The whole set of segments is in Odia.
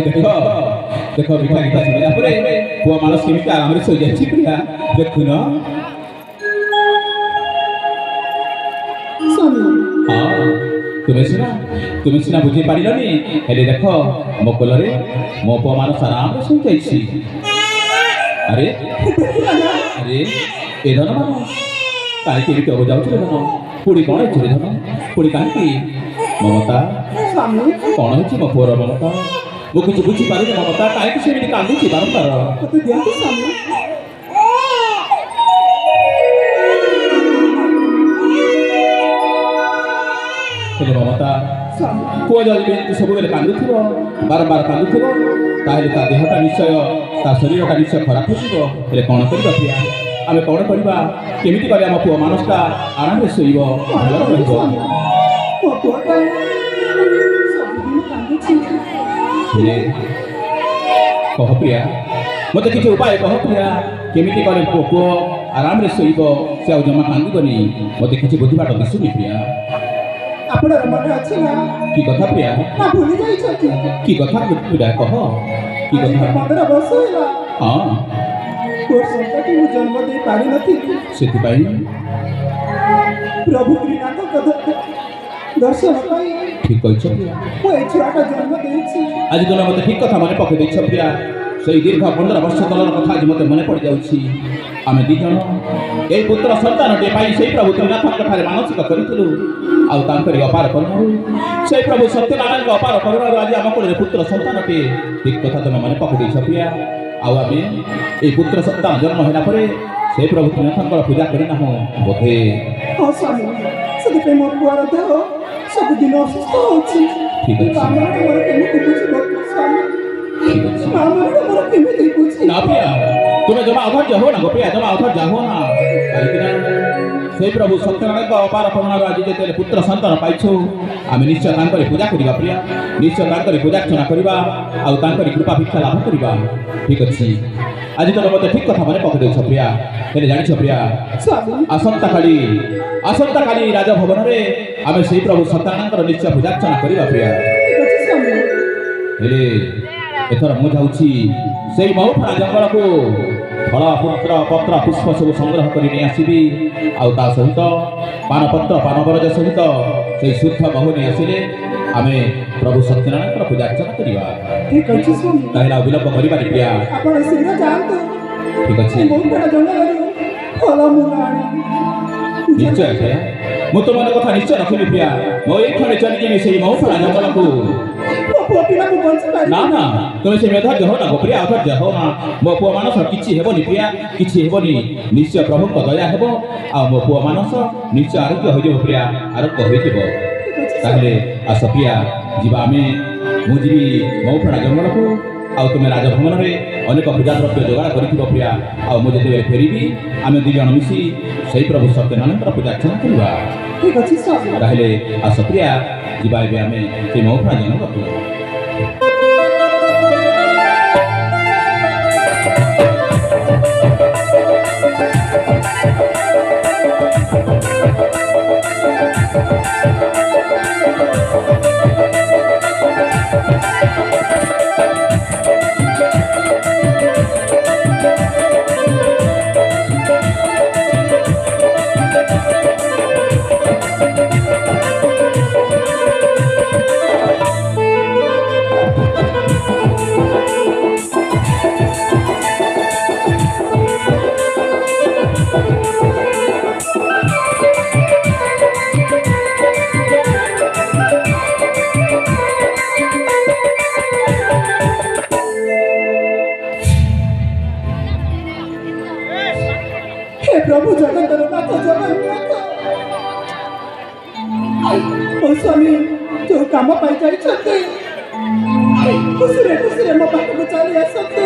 ଦେଖ ଦେଖ ମିଠା ଗୀତ ଶୁଣିଲା ପରେ ପୁଅ ମାନସ କେମିତି ଆରାମରେ ଶୋଇଯାଇଛି ପ୍ରିୟା ଦେଖୁନ। ହଁ ତୁମେ ସିନା ବୁଝି ପାରିଲନି ହେଲେ ଦେଖ ମୋ କୋଲରେ ମୋ ପୁଅ ମାନସ ଆରାମରେ ଶୋଇଯାଇଛି। ଆରେ ଆରେ ଏ ଧନ ମାନ କାହିଁକି ଏମିତି ଅବ ଯାଉଛି ରେ ଧନ ପୁଣି କ'ଣ ହେଇଛି ରେ ଧନ ପୁଣି କାହିଁକି ମମତା କ'ଣ ହେଇଛି ମୋ ପୁଅର ମମତା ମୁଁ କିଛି ବୁଝିପାରୁନି ମମତା କାହିଁକି ସେମିତି କାନ୍ଦୁଛି ବାରମ୍ବାର। ହେଲେ ମମତା ପୁଅ ଯଦି ସବୁବେଳେ କାନ୍ଦୁଥିବ ବାରମ୍ବାର କାନ୍ଦୁଥିବ ତାହେଲେ ତା ଦେହଟା ନିଶ୍ଚୟ ତା ଶରୀରଟା ନିଶ୍ଚୟ ଖରାପ ହେଇଯିବ। ହେଲେ କ'ଣ କରିବା ପ୍ରିୟା ଆମେ କ'ଣ କରିବା କେମିତି କଲେ ଆମ ପୁଅ ମାନସଟା ଆରାମରେ ଶୋଇବ ଭଲ ରହିବ। ହେଲେ କହ ପ୍ରିୟା ମୋତେ କିଛି ଉପାୟ କହ ପ୍ରିୟା କେମିତି କଲେ ପୁଅ ଆରାମରେ ଶୋଇବ ସେ ଆଉ ଜମା କାନ୍ଦିବନି ମୋତେ କିଛି ବୁଝିବାଟ ଦିଶୁନି ପ୍ରିୟା। ଆପଣର ମନେ ଅଛି ନା କି କଥା ପ୍ରିୟା ନା ଭୁଲି ଯାଇଛନ୍ତି କି କଥା ପ୍ରିୟା କହ କି କଥା। 15 ବର୍ଷ ହେଲା ହଁ ପୁଅ ସନ୍ତାନକୁ ମୁଁ ଜନ୍ମ ଦେଇ ପାରିନଥିଲି ସେଥିପାଇଁ ପ୍ରଭୁ ତ୍ରିନାଥଙ୍କ ଦର୍ଶନ ପାଇଁ ଠିକ କହିଛ ପ୍ରିୟା ମୁଁ ଏ ଛୁଆଟା ଜନ୍ମ ଦେଇଛି। ଆଜି ତୁମେ ମୋତେ ଠିକ କଥା ମନେ ପକାଇ ଦେଇଛ ପ୍ରିୟା ସେଇ ଦୀର୍ଘ 15 ବର୍ଷ ତଳର କଥା ଆଜି ମୋତେ ମନେ ପଡ଼ିଯାଉଛି। ଆମେ ଦୁଇ ଜଣ এই পুত্র সন্তানটিଏ ପାଇଁ ସେଇ ପ୍ରଭୁ ତ୍ରିନାଥଙ୍କ ଠାରେ ମାନସିକ କରିଥିଲୁ ଆଉ ତାଙ୍କରି ଅପାର କରୁଣାରୁ ସେଇ ପ୍ରଭୁ ସତ୍ୟନାରାୟଣଙ୍କ ଅପାର କରୁଣାରୁ ଆଜି ଆମ କୋଳରେ ପୁତ୍ର ସନ୍ତାନଟିଏ ଠିକ କଥା ତୁମେ ମନେ ପକାଇ ଦେଇଛ ପ୍ରିୟା। ଆଉ ଆମେ এই ପୁତ୍ର ସନ୍ତାନ ଜନ୍ମ ହେଲା ପରେ ସେଇ ପ୍ରଭୁ ତ୍ରିନାଥଙ୍କର ପୂଜା କରିନାହୁଁ ବୋଧେ। ହଁ ସ୍ୱାମୀ ସେଥିପାଇଁ ମୋ ପୁଅର ଦେହ ସବୁଦିନ ଅସୁସ୍ଥ ହେଉଛି। ଠିକ ଅଛି ଆମର କେମିତି ବୁଝିବ ସ୍ୱାମୀ ଠିକ ଅଛି ଆମର କେମିତି ବୁଝିବ ନା ପ୍ରିୟା ତୁମେ ଜମା ଅଧୈର୍ଯ୍ୟ ହୁଅ ନା ଗୋପିୟା ଜମା ଅଧୈର୍ଯ୍ୟ ହୁଅ ନା କାହିଁକିନା ସେଇ ପ୍ରଭୁ ସତ୍ୟନାରାୟଣଙ୍କ ଅପାର କରୁଣାରୁ ଆଜି ଯେତେବେଳେ ପୁତ୍ର ସନ୍ତାନ ପାଇଛୁ ଆମେ ନିଶ୍ଚୟ ତାଙ୍କରି ପୂଜା କରିବା ପ୍ରିୟା ନିଶ୍ଚୟ ତାଙ୍କରି ପୂଜାର୍ଚ୍ଚନା କରିବା ଆଉ ତାଙ୍କରି କୃପା ଭିକ୍ଷା ଲାଭ କରିବା। ଠିକ ଅଛି ଆଜି ତମେ ମୋତେ ଠିକ କଥା ମନେ ପକାଇ ଦେଉଛ ପ୍ରିୟା। ହେଲେ ଜାଣିଛ ପ୍ରିୟା ଆସନ୍ତାକାଲି ରାଜଭବନରେ ଆମେ ସେଇ ପ୍ରଭୁ ସତ୍ୟନାରାୟଣଙ୍କର ନିଶ୍ଚୟ ପୂଜାର୍ଚ୍ଚନା କରିବା ପ୍ରିୟା। ହେଲେ ଏଥର ମୁଁ ଯାଉଛି ସେଇ ମହୁଫଣା ଜଙ୍ଗଲକୁ ଫଳ ପତ୍ର ପତ୍ର ପୁଷ୍ପ ସବୁ ସଂଗ୍ରହ କରି ନେଇ ଆସିବି ଆଉ ତା ସହିତ ପାନପତ୍ର ପାନବରଜ ସହିତ ସେଇ ଶୁଦ୍ଧ ମହୁ ନେଇ ଆସିଲେ ଆମେ ପ୍ରଭୁ ସତ୍ୟନାରାୟଣଙ୍କର ପୂଜାର୍ଚ୍ଚନା କରିବା। ଠିକ ଅଛି ସ୍ୱାମୀ ତାହେଲେ ଆଉ ବିଳମ୍ବ କରିବାନି ପ୍ରିୟା। ଆପଣ ଶୀଘ୍ର ଯାଆନ୍ତୁ ଠିକ ଅଛି ମହୁଫଣା ଜଙ୍ଗଲରୁ ଫଳମୂଳ ଆଣି ନିଶ୍ଚୟ ପ୍ରିୟା ମୁଁ ତୁମର କଥା ନିଶ୍ଚୟ ରଖିବି ପ୍ରିୟା। ମୁଁ ଏଇକ୍ଷଣେ ଚାଲିଯିବି ସେଇ ମହୁଫଣା ଜଙ୍ଗଲକୁ। ପୁଅ ପିଲାକୁ ବଞ୍ଚିପାରିବ ନା ନା ତୁମେ ସେ ଅଧୈର୍ଯ୍ୟ ହଉ ନା ପ୍ରିୟା ଅଧୈର୍ଯ୍ୟ ହଉ ନା ମୋ ପୁଅ ମାନସ କିଛି ହେବନି ପ୍ରିୟା କିଛି ହେବନି ନିଶ୍ଚୟ ପ୍ରଭୁଙ୍କ ଦୟା ହେବ ଆଉ ମୋ ପୁଅ ମାନସ ନିଶ୍ଚୟ ଆରୋଗ୍ୟ ହୋଇଯିବ ପ୍ରିୟା ଆରୋଗ୍ୟ ହୋଇଯିବ। ତାହେଲେ ଆସ ପ୍ରିୟା ଯିବା ଆମେ ମୁଁ ଯିବି ମହୁଫଣା ଜଙ୍ଗଲକୁ ଆଉ ତୁମେ ରାଜଭବନରେ ଅନେକ ପୂଜା ଦ୍ରବ୍ୟ ଯୋଗାଡ଼ କରିଥିବ ପ୍ରିୟା ଆଉ ମୁଁ ଯେତେବେଳେ ଫେରିବି ଆମେ ଦୁଇ ଜଣ ମିଶି ସେଇ ପ୍ରଭୁ ସତ୍ୟନାରାୟଣଙ୍କର ପୂଜାର୍ଚ୍ଚନା କରିବା। ଠିକ ଅଛି ସ୍ୱାମୀ ତାହେଲେ ଆସ ପ୍ରିୟା ଯିବା ଏବେ ଆମେ ସେଇ ମହୁଫଣା ଜଙ୍ଗଲକୁ। हे प्रभु जगतर नाथ जगन्नाथ ओ स्वामी जो काम पाई जाइछते खुशी रे मो पाखକୁ चली आसतु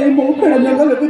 ए मो फेड़ जंगल को